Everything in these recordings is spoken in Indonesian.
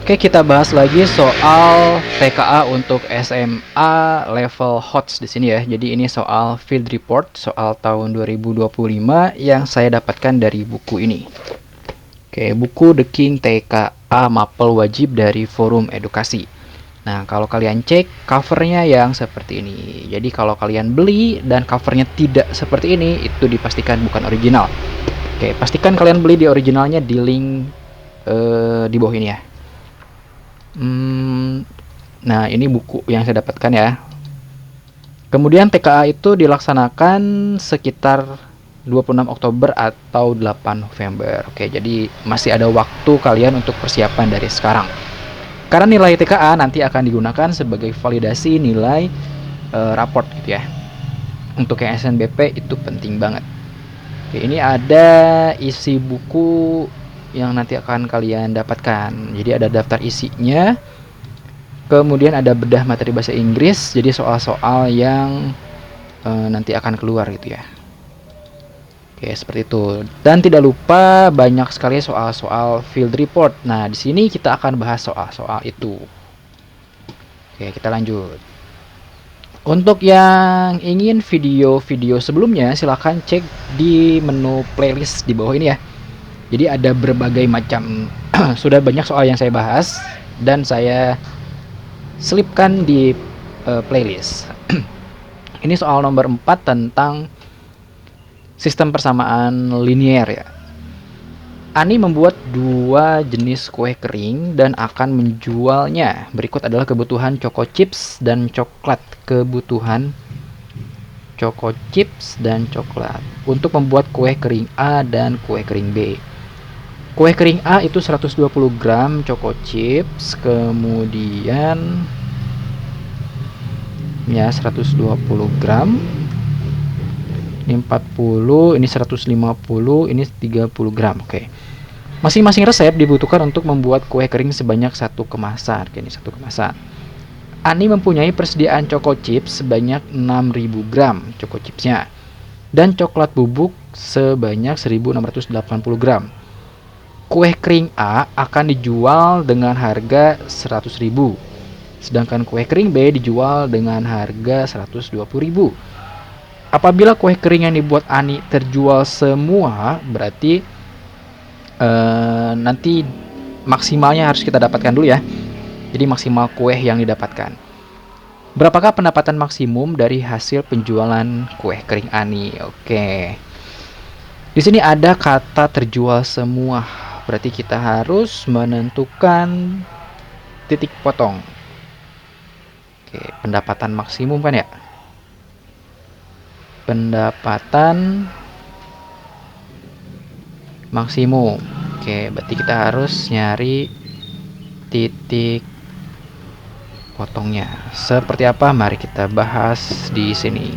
Oke, kita bahas lagi soal TKA untuk SMA level HOTS di sini ya. Jadi ini soal field report soal tahun 2025 yang saya dapatkan dari buku ini. Oke, buku The King TKA Mapel wajib dari Forum Edukasi. Nah, kalau kalian cek covernya yang seperti ini. Jadi kalau kalian beli dan covernya tidak seperti ini, itu dipastikan bukan original. Oke, pastikan kalian beli di originalnya di link di bawah ini ya. Nah, ini buku yang saya dapatkan ya. Kemudian TKA itu dilaksanakan sekitar 26 Oktober atau 8 November. Oke, jadi masih ada waktu kalian untuk persiapan dari sekarang. Karena nilai TKA nanti akan digunakan sebagai validasi nilai raport gitu ya. Untuk yang SNBP itu penting banget. Oke, ini ada isi buku yang nanti akan kalian dapatkan. Jadi ada daftar isinya. Kemudian ada bedah materi bahasa Inggris, jadi soal-soal yang nanti akan keluar gitu ya. Oke, seperti itu. Dan tidak lupa banyak sekali soal-soal field report. Nah, di sini kita akan bahas soal-soal itu. Oke, kita lanjut. Untuk yang ingin video-video sebelumnya, silahkan cek di menu playlist di bawah ini ya. Jadi ada berbagai macam sudah banyak soal yang saya bahas dan saya selipkan di playlist. Ini soal nomor 4 tentang sistem persamaan linier ya. Ani membuat 2 jenis kue kering dan akan menjualnya. Berikut adalah kebutuhan Choco Chips dan coklat. Kebutuhan Choco Chips dan coklat untuk membuat kue kering A dan kue kering B. Kue kering A itu 120 gram Choco Chips, kemudian ya 120 gram. Ini 40, ini 150, ini 30 gram. Oke. Masing-masing resep dibutuhkan untuk membuat kue kering sebanyak 1 kemasan. Oke, ini 1 kemasan. Ani mempunyai persediaan Choco Chips sebanyak 6000 gram Choco Chipsnya dan coklat bubuk sebanyak 1680 gram. Kue kering A akan dijual dengan harga 100.000, sedangkan kue kering B dijual dengan harga 120.000. Apabila kue kering yang dibuat Ani terjual semua, berarti nanti maksimalnya harus kita dapatkan dulu ya. Jadi maksimal kue yang didapatkan. Berapakah pendapatan maksimum dari hasil penjualan kue kering Ani? Oke. Di sini ada kata terjual semua. Berarti kita harus menentukan titik potong. Oke, pendapatan maksimum kan ya? Pendapatan maksimum. Oke, berarti kita harus nyari titik potongnya. Seperti apa? Mari kita bahas di sini.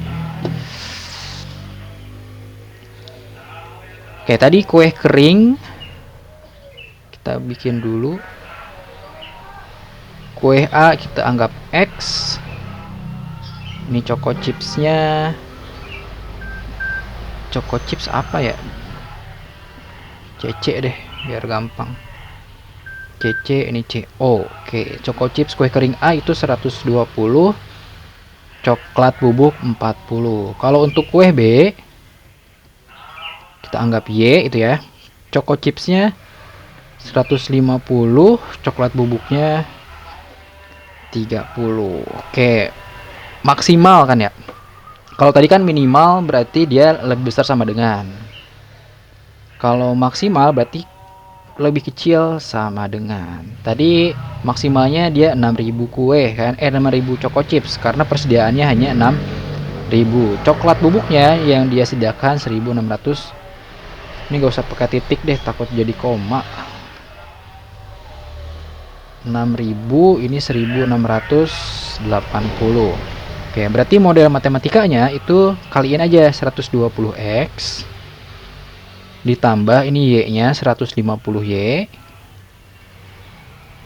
Oke, tadi kue kering kita bikin dulu. Kue A kita anggap X. Ini Choco Chipsnya. Choco Chips apa ya? CC deh biar gampang. CC ini CO. Oke, Choco Chips kue kering A itu 120, coklat bubuk 40. Kalau untuk kue B kita anggap Y itu ya. Choco Chipsnya 150, coklat bubuknya 30. Oke, maksimal kan ya. Kalau tadi kan minimal berarti dia lebih besar sama dengan. Kalau maksimal berarti lebih kecil sama dengan. Tadi maksimalnya dia 6000 kue kan, 6000 Choco Chips karena persediaannya hanya 6000. Coklat bubuknya yang dia sediakan 1600. Ini gak usah pakai titik deh, takut jadi koma. 6000, ini 1680. Oke, berarti model matematikanya itu kaliin aja 120x ditambah ini y-nya 150y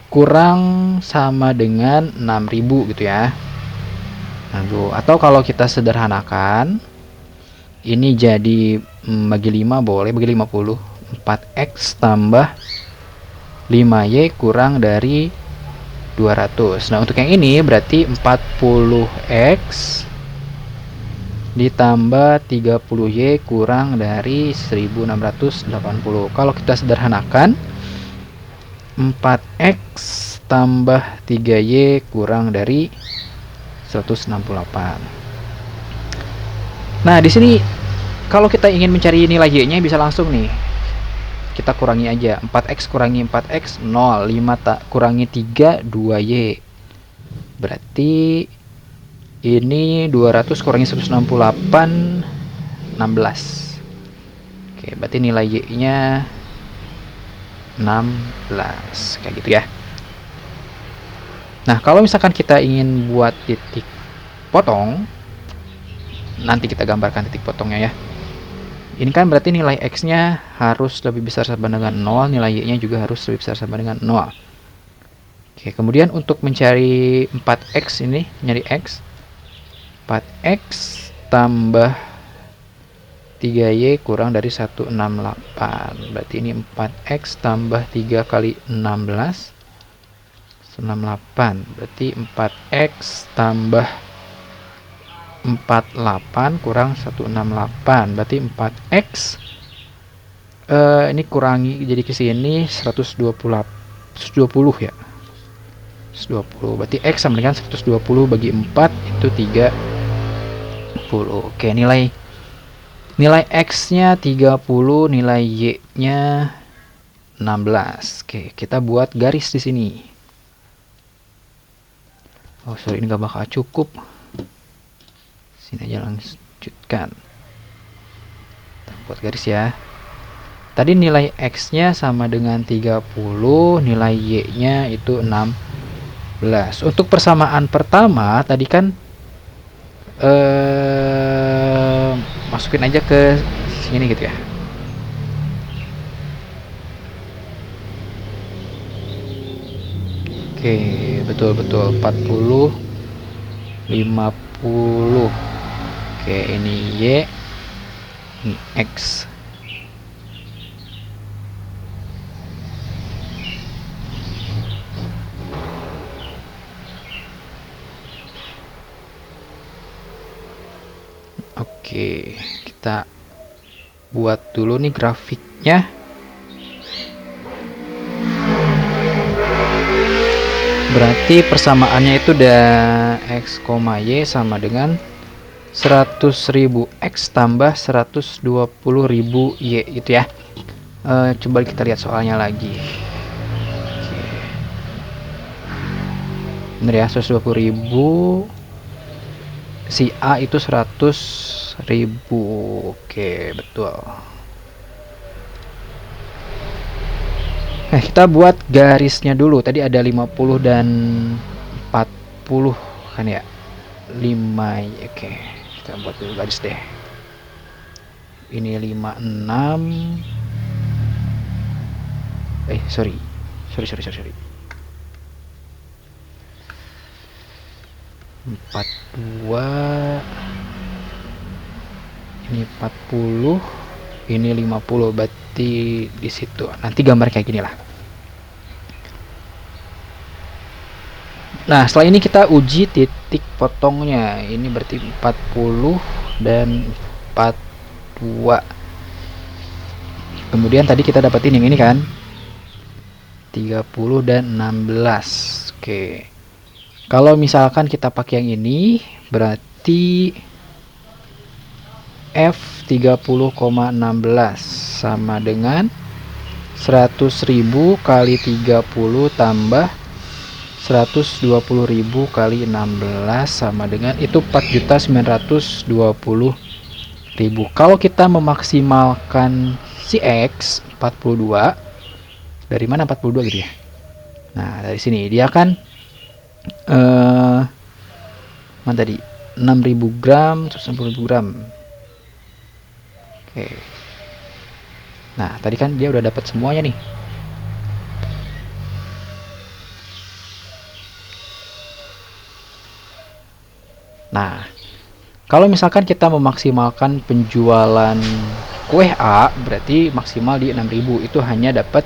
kurang sama dengan 6000 gitu ya. Nah, atau kalau kita sederhanakan ini jadi bagi 5 boleh, bagi 50. 4x tambah 5Y kurang dari 200. Nah, untuk yang ini berarti 40X ditambah 30Y kurang dari 1680. Kalau kita sederhanakan, 4X tambah 3Y kurang dari 168. Nah, di sini kalau kita ingin mencari nilai Y-nya bisa langsung nih. Kita kurangi aja. 4X kurangi 4X 0, 5 kurangi 3 2Y. Berarti ini 200 kurangi 168 16. Oke, berarti nilai Y-nya 16 kayak gitu ya. Nah, kalau misalkan kita ingin buat titik potong, nanti kita gambarkan titik potongnya ya. Ini kan berarti nilai X-nya harus lebih besar sama dengan 0, nilai Y-nya juga harus lebih besar sama dengan 0. Oke, kemudian untuk mencari 4X ini, nyari X, 4X tambah 3Y kurang dari 168. Berarti ini 4X tambah 3 kali 16 98. Berarti 4X tambah 48 kurang 168. Berarti 4X ini kurangi jadi ke sini 120 ya. 120. Berarti X sama dengan 120 bagi 4 itu 30. Oke, nilai X-nya 30, nilai Y-nya 16. Oke, kita buat garis di sini. Oh, sorry, ini gak bakal cukup. Sini aja lanjutkan. Kita buat garis ya. Tadi nilai X-nya sama dengan 30, nilai Y-nya itu 16. Untuk persamaan pertama tadi kan masukin aja ke sini gitu ya. Oke, betul 40 50. Oke, ini Y, ini X. Oke, kita buat dulu nih grafiknya. Berarti persamaannya itu udah X, Y sama dengan 100.000 X tambah 120.000 Y itu ya. Coba kita lihat soalnya lagi. Bener ya, 120.000, si A itu 100.000. Oke, betul. Nah, kita buat garisnya dulu. Tadi ada 50 dan 40 kan ya. 5. Oke, kita buat dulu garis deh. Ini 56. Sorry. 42. Ini 40, ini 50, berarti di situ. Nanti gambar kayak gini lah. Nah, setelah ini kita uji titik potongnya. Ini berarti 40 dan 42. Kemudian tadi kita dapetin yang ini kan, 30 dan 16. Oke. Kalau misalkan kita pakai yang ini, berarti F 30,16 sama dengan 100.000 kali 30 tambah 120.000 kali 16 sama dengan itu 4.920.000. Kalau kita memaksimalkan si X 42, dari mana 42 gitu ya. Nah, dari sini dia kan mana tadi 6.000 gram 160.000 gram. Oke. Nah, tadi kan dia udah dapat semuanya nih. Nah, kalau misalkan kita memaksimalkan penjualan kue A, berarti maksimal di 6.000, itu hanya dapat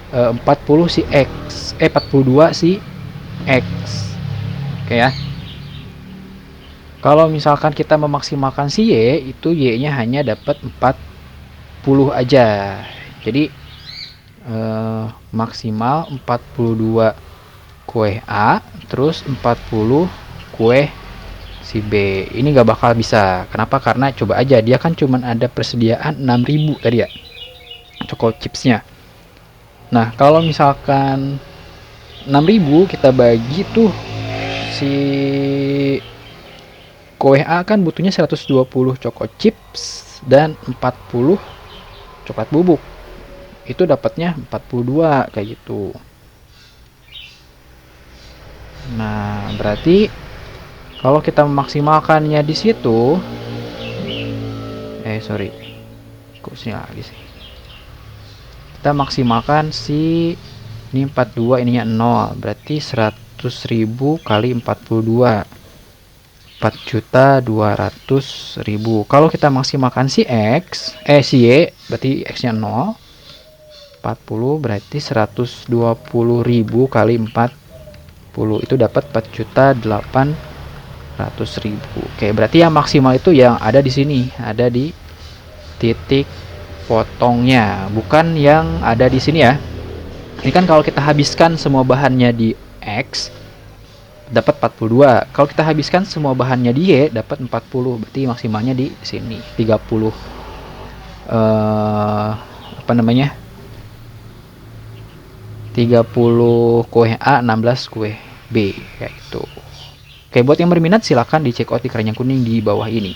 40 si X, 42 si X. Oke ya. Kalau misalkan kita memaksimalkan si Y, itu Y-nya hanya dapat 40 aja. Jadi maksimal 42 kue A, terus 40 kue si B. Ini nggak bakal bisa. Kenapa? Karena coba aja, dia kan cuman ada persediaan 6.000 tadi ya, choco chipsnya. Nah, kalau misalkan 6.000 kita bagi tuh, si kue A kan butuhnya 120 choco chips dan 40 coklat bubuk. Itu dapatnya 42 kayak gitu. Nah, berarti kalau kita memaksimalkannya di situ, sorry, kok sini lagi sih. Kita maksimalkan si ini 42, ininya 0, berarti 100.000 kali 42, 4.200.000. Kalau kita maksimalkan si X, si Y, berarti X nya 0, 40 berarti 120.000 kali 40, itu dapat 4.800.000. Oke, berarti yang maksimal itu yang ada di sini, ada di titik potongnya, bukan yang ada di sini ya. Ini kan kalau kita habiskan semua bahannya di X dapat 42. Kalau kita habiskan semua bahannya di Y dapat 40. Berarti maksimalnya di sini 30 apa namanya? 30 kue A, 16 kue B kayak gitu. Oke, buat yang berminat silahkan di check out di keranjang kuning di bawah ini.